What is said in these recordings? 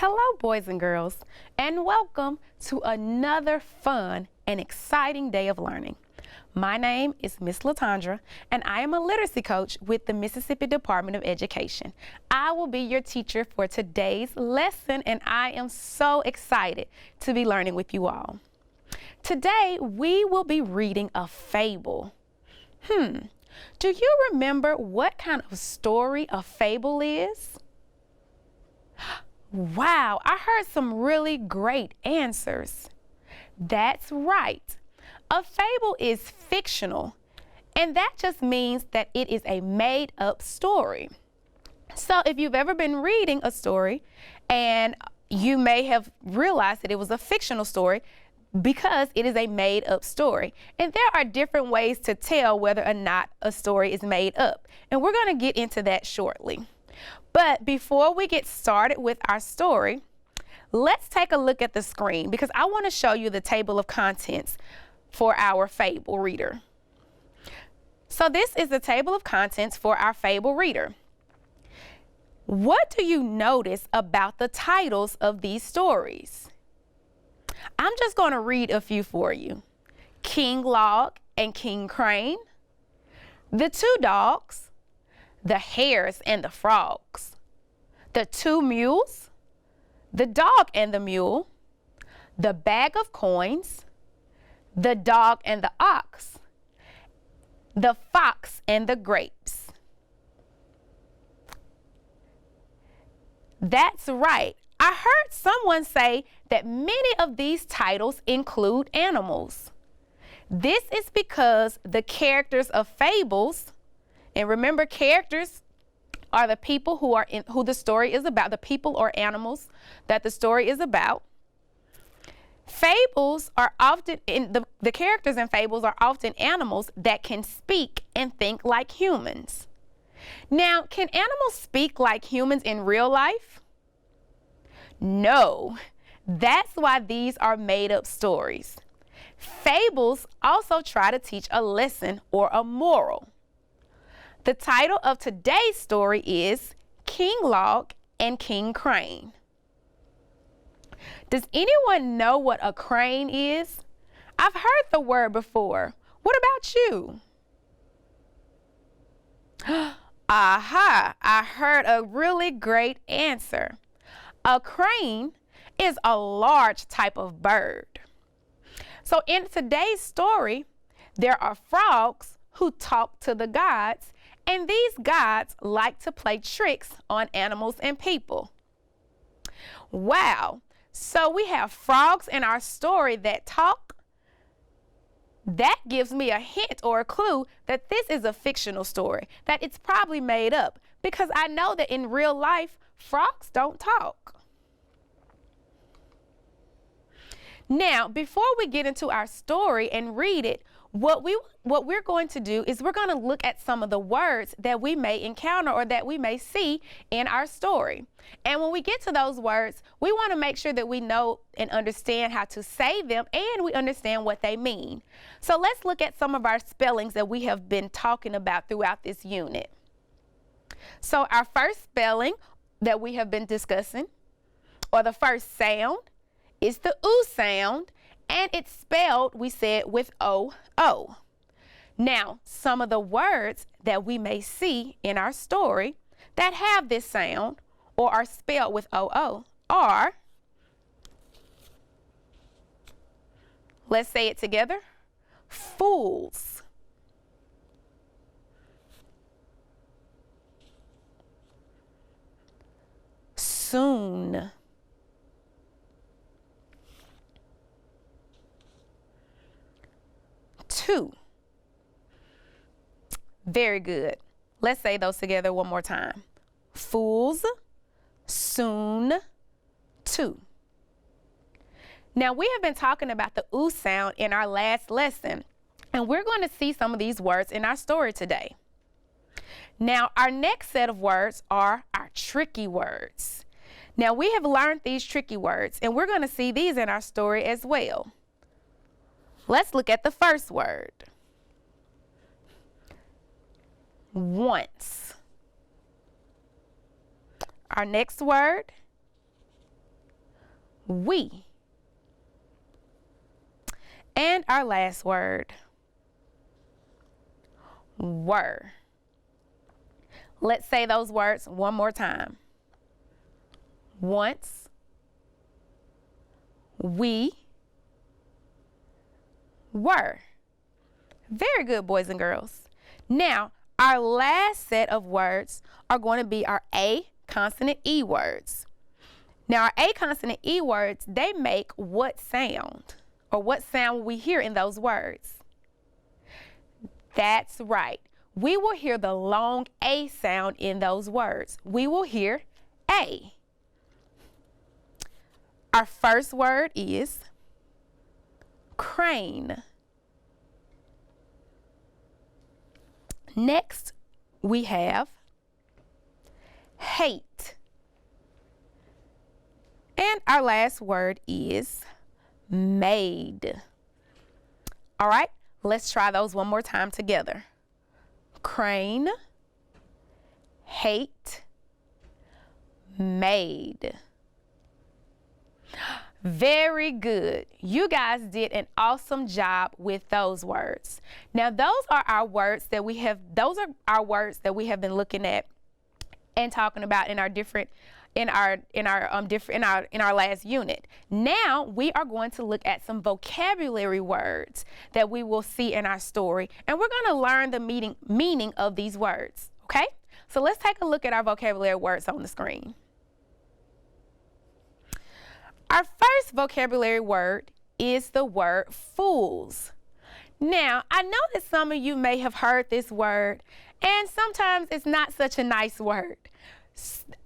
Hello, boys and girls, and welcome to another fun and exciting day of learning. My name is Miss Latondra, and I am a literacy coach with the Mississippi Department of Education. I will be your teacher for today's lesson, and I am so excited to be learning with you all. Today, we will be reading a fable. Do you remember what kind of story a fable is? Wow, I heard some really great answers. That's right. A fable is fictional, and that just means that it is a made-up story. So if you've ever been reading a story and you may have realized that it was a fictional story because it is a made-up story. And there are different ways to tell whether or not a story is made up, and we're going to get into that shortly. But before we get started with our story, let's take a look at the screen because I want to show you the table of contents for our fable reader. So this is the table of contents for our fable reader. What do you notice about the titles of these stories? I'm just going to read a few for you. King Log and King Crane, The Two Dogs, The Hares and the Frogs, The Two Mules, The Dog and the Mule, The Bag of Coins, The Dog and the Ox, The Fox and the Grapes. That's right. I heard someone say that many of these titles include animals. This is because the characters of fables, and remember, characters are the people who the story is about, the people or animals that the story is about. Fables are often, the characters in fables are often animals that can speak and think like humans. Now, can animals speak like humans in real life? No, that's why these are made-up stories. Fables also try to teach a lesson or a moral. The title of today's story is King Log and King Crane. Does anyone know what a crane is? I've heard the word before. What about you? Aha, I heard a really great answer. A crane is a large type of bird. So in today's story, there are frogs who talk to the gods, and these gods like to play tricks on animals and people. Wow, so we have frogs in our story that talk. That gives me a hint or a clue that this is a fictional story, that it's probably made up, because I know that in real life, frogs don't talk. Now, before we get into our story and read it, what we're going to do is we're going to look at some of the words that we may encounter or that we may see in our story. And when we get to those words, we want to make sure that we know and understand how to say them and we understand what they mean. So let's look at some of our spellings that we have been talking about throughout this unit. So our first spelling that we have been discussing, or the first sound, is the oo sound, and it's spelled, we said, with O-O. Now, some of the words that we may see in our story that have this sound or are spelled with O-O are, let's say it together, fools, soon, two. Very good. Let's say those together one more time. Fools, soon, two. Now, we have been talking about the oo sound in our last lesson, and we're going to see some of these words in our story today. Now, our next set of words are our tricky words. Now, we have learned these tricky words, and we're going to see these in our story as well. Let's look at the first word. Once. Our next word, we. And our last word, were. Let's say those words one more time. Once, we, were. Very good, boys and girls. Now, our last set of words are going to be our A consonant E words. Now, our A consonant E words, they make what sound? Or what sound we hear in those words? That's right. We will hear the long A sound in those words. We will hear A. Our first word is crane. Next, we have hate. And our last word is made. All right, let's try those one more time together. Crane, hate, made. Very good. You guys did an awesome job with those words. Now, those are our words that we have been looking at and talking about in our last unit. Now we are going to look at some vocabulary words that we will see in our story, and we're going to learn the meaning of these words. Okay? So let's take a look at our vocabulary words on the screen. Our first vocabulary word is the word fools. Now, I know that some of you may have heard this word, and sometimes it's not such a nice word.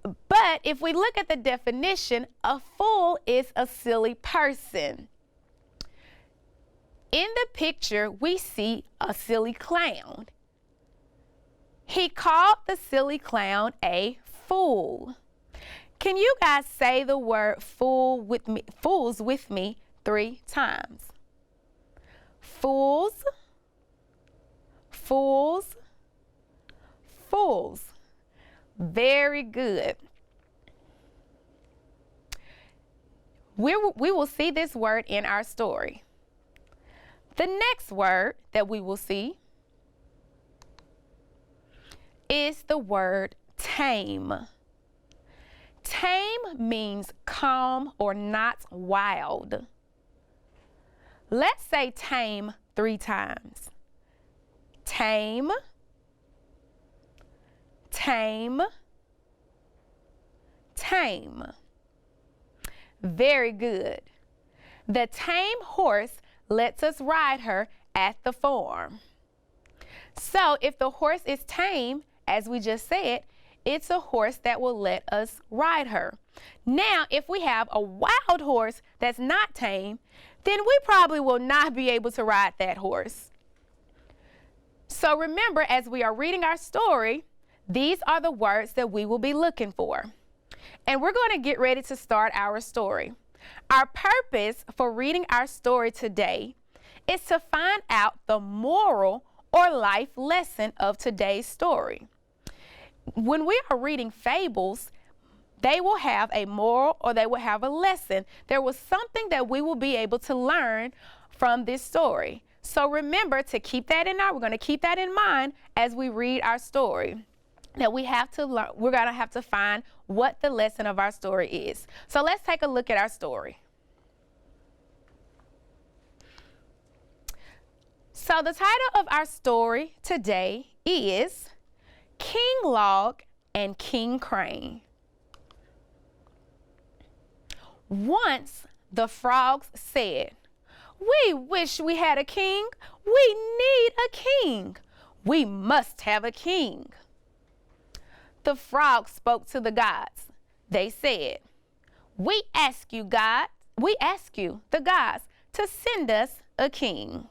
But if we look at the definition, a fool is a silly person. In the picture, we see a silly clown. He called the silly clown a fool. Can you guys say the word fools with me 3 times? Fools, fools, fools. Very good. We will see this word in our story. The next word that we will see is the word tame. Tame means calm or not wild. Let's say tame 3 times. Tame, tame, tame. Very good. The tame horse lets us ride her at the farm. So if the horse is tame, as we just said, it's a horse that will let us ride her. Now, if we have a wild horse that's not tame, then we probably will not be able to ride that horse. So remember, as we are reading our story, these are the words that we will be looking for. And we're going to get ready to start our story. Our purpose for reading our story today is to find out the moral or life lesson of today's story. When we are reading fables, they will have a moral or they will have a lesson. There was something that we will be able to learn from this story. So remember to keep that in mind. We're going to keep that in mind as we read our story. That we have to learn, we're going to have to find what the lesson of our story is. So let's take a look at our story. So the title of our story today is King Log and King Crane. Once the frogs said, "We wish we had a king. We need a king. We must have a king." The frogs spoke to the gods. They said, we ask you, the gods, to send us a king."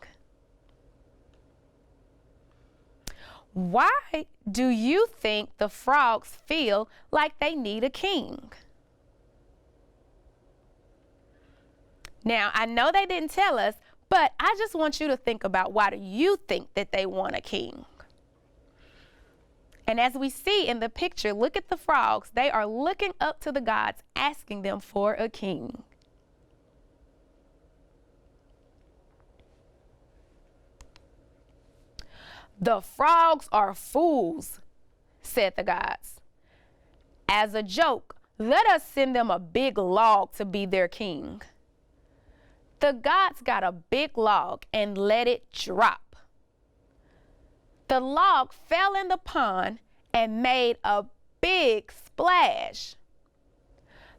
Why do you think the frogs feel like they need a king? Now, I know they didn't tell us, but I just want you to think about, why do you think that they want a king? And as we see in the picture, look at the frogs. They are looking up to the gods, asking them for a king. "The frogs are fools," said the gods. "As a joke, let us send them a big log to be their king." The gods got a big log and let it drop. The log fell in the pond and made a big splash.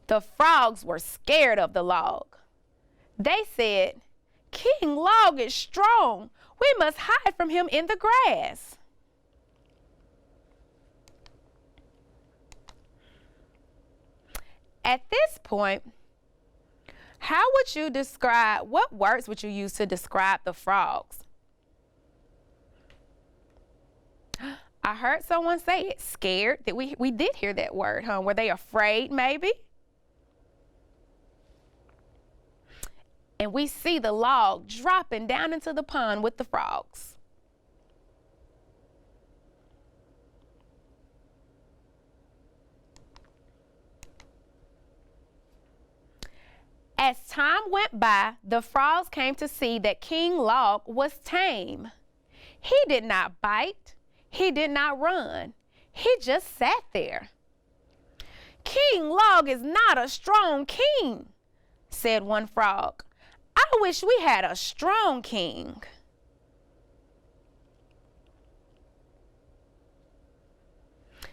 The frogs were scared of the log. They said, "King Log is strong. We must hide from him in the grass." At this point, what words would you use to describe the frogs? I heard someone say it, scared. We did hear that word, huh? Were they afraid, maybe? And we see the log dropping down into the pond with the frogs. As time went by, the frogs came to see that King Log was tame. He did not bite. He did not run. He just sat there. "King Log is not a strong king," said one frog. "I wish we had a strong king."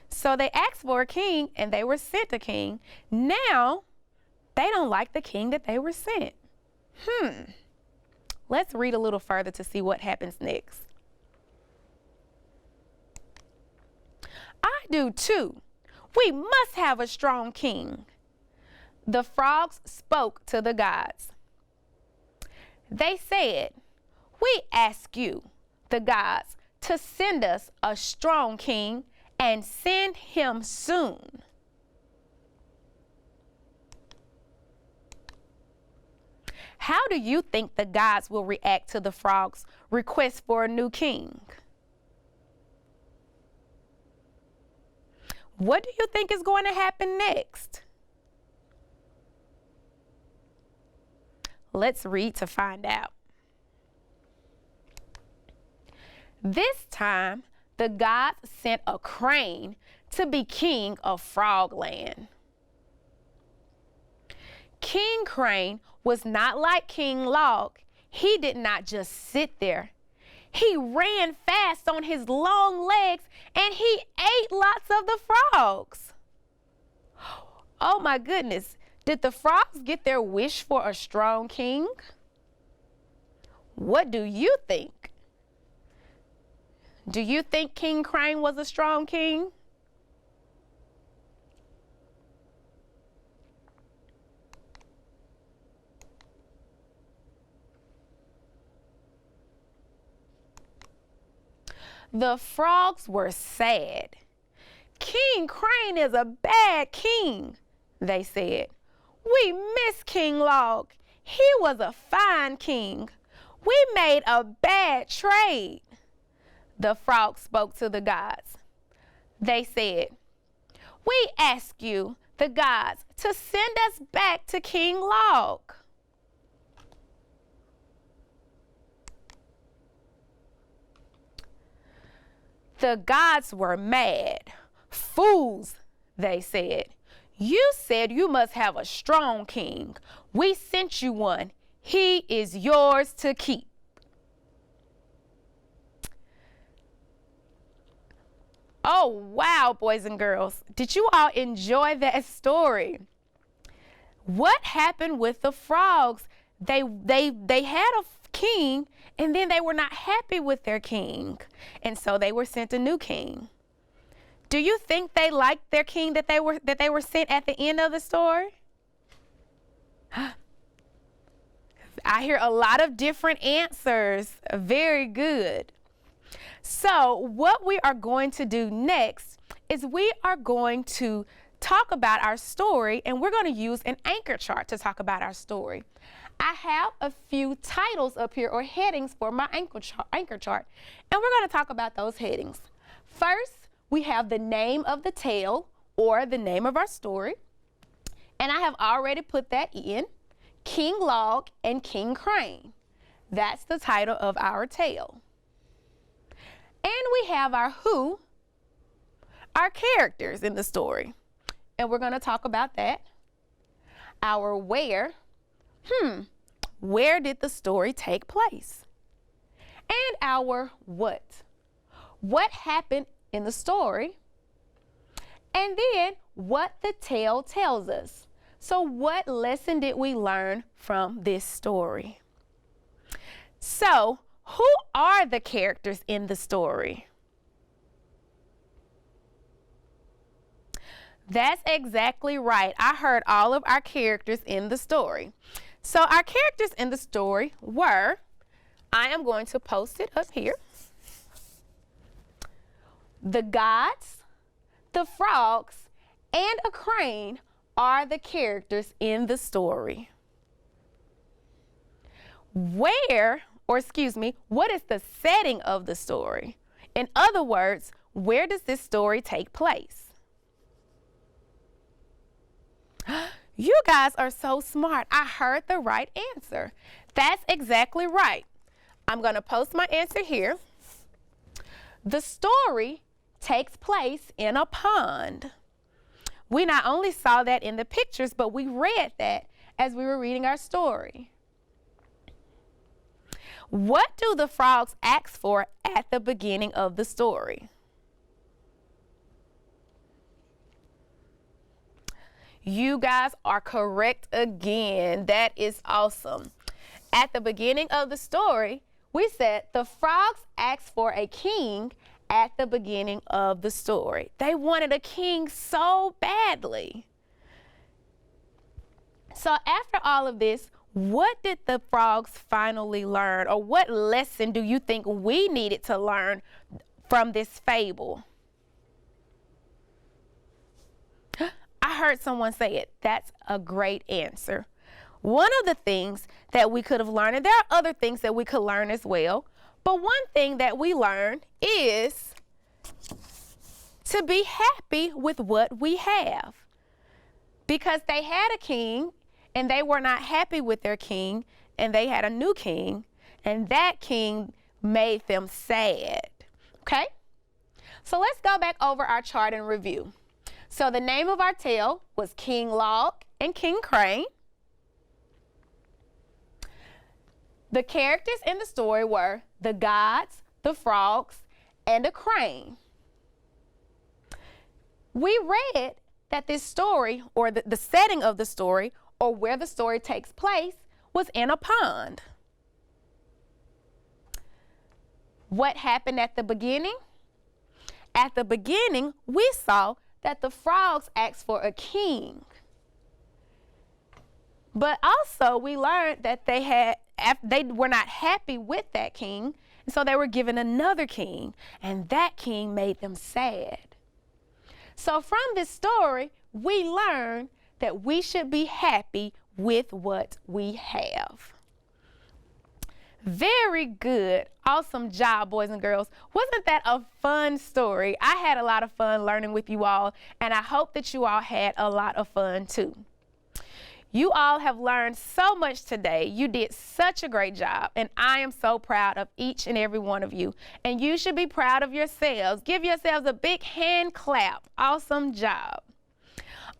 So they asked for a king and they were sent a king. Now they don't like the king that they were sent. Let's read a little further to see what happens next. "I do too. We must have a strong king." The frogs spoke to the gods. They said, "We ask you, the gods, to send us a strong king and send him soon." How do you think the gods will react to the frogs' request for a new king? What do you think is going to happen next? Let's read to find out. This time, the gods sent a crane to be king of Frogland. King Crane was not like King Log. He did not just sit there. He ran fast on his long legs and he ate lots of the frogs. Oh my goodness, did the frogs get their wish for a strong king? What do you think? Do you think King Crane was a strong king? The frogs were sad. "King Crane is a bad king," they said. "We miss King Log. He was a fine king. We made a bad trade." The frogs spoke to the gods. They said, "We ask you, the gods, to send us back to King Log." The gods were mad. "Fools," they said. "You said you must have a strong king. We sent you one. He is yours to keep." Oh, wow, boys and girls. Did you all enjoy that story? What happened with the frogs? They had a king, and then they were not happy with their king, and so they were sent a new king. Do you think they liked their king that they were sent at the end of the story? I hear a lot of different answers. Very good. So what we are going to do next is we are going to talk about our story, and we're going to use an anchor chart to talk about our story. I have a few titles up here, or headings, for my anchor chart, and we're going to talk about those headings. First, we have the name of the tale, or the name of our story, and I have already put that in, King Log and King Crane. That's the title of our tale. we have our who, our characters in the story. And we're going to talk about that. Our where, where did the story take place? And our what happened in the story? And then what the tale tells us. So what lesson did we learn from this story? So who are the characters in the story? That's exactly right. I heard all of our characters in the story. So our characters in the story were, I am going to post it up here. The gods, the frogs, and a crane are the characters in the story. What is the setting of the story? In other words, where does this story take place? You guys are so smart. I heard the right answer. That's exactly right. I'm going to post my answer here. The story takes place in a pond. We not only saw that in the pictures, but we read that as we were reading our story. What do the frogs ask for at the beginning of the story? You guys are correct again. That is awesome. At the beginning of the story, we said the frogs asked for a king at the beginning of the story. They wanted a king so badly. So after all of this, what did the frogs finally learn, or what lesson do you think we needed to learn from this fable? I heard someone say it. That's a great answer. One of the things that we could have learned, and there are other things that we could learn as well, but one thing that we learned is to be happy with what we have. Because they had a king, and they were not happy with their king, and they had a new king, and that king made them sad. Okay? So let's go back over our chart and review. So the name of our tale was King Log and King Crane. The characters in the story were the gods, the frogs, and a crane. We read that this story, or the setting of the story, or where the story takes place, was in a pond. What happened at the beginning? At the beginning, we saw that the frogs asked for a king. But also we learned that they were not happy with that king, and so they were given another king, and that king made them sad. So from this story, we learn that we should be happy with what we have. Very good. Awesome job, boys and girls. Wasn't that a fun story? I had a lot of fun learning with you all, and I hope that you all had a lot of fun too. You all have learned so much today. You did such a great job, and I am so proud of each and every one of you. And you should be proud of yourselves. Give yourselves a big hand clap. Awesome job.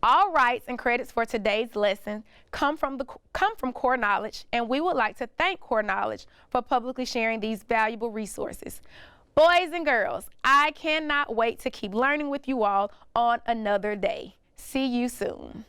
All rights and credits for today's lesson come from Core Knowledge, and we would like to thank Core Knowledge for publicly sharing these valuable resources. Boys and girls, I cannot wait to keep learning with you all on another day. See you soon.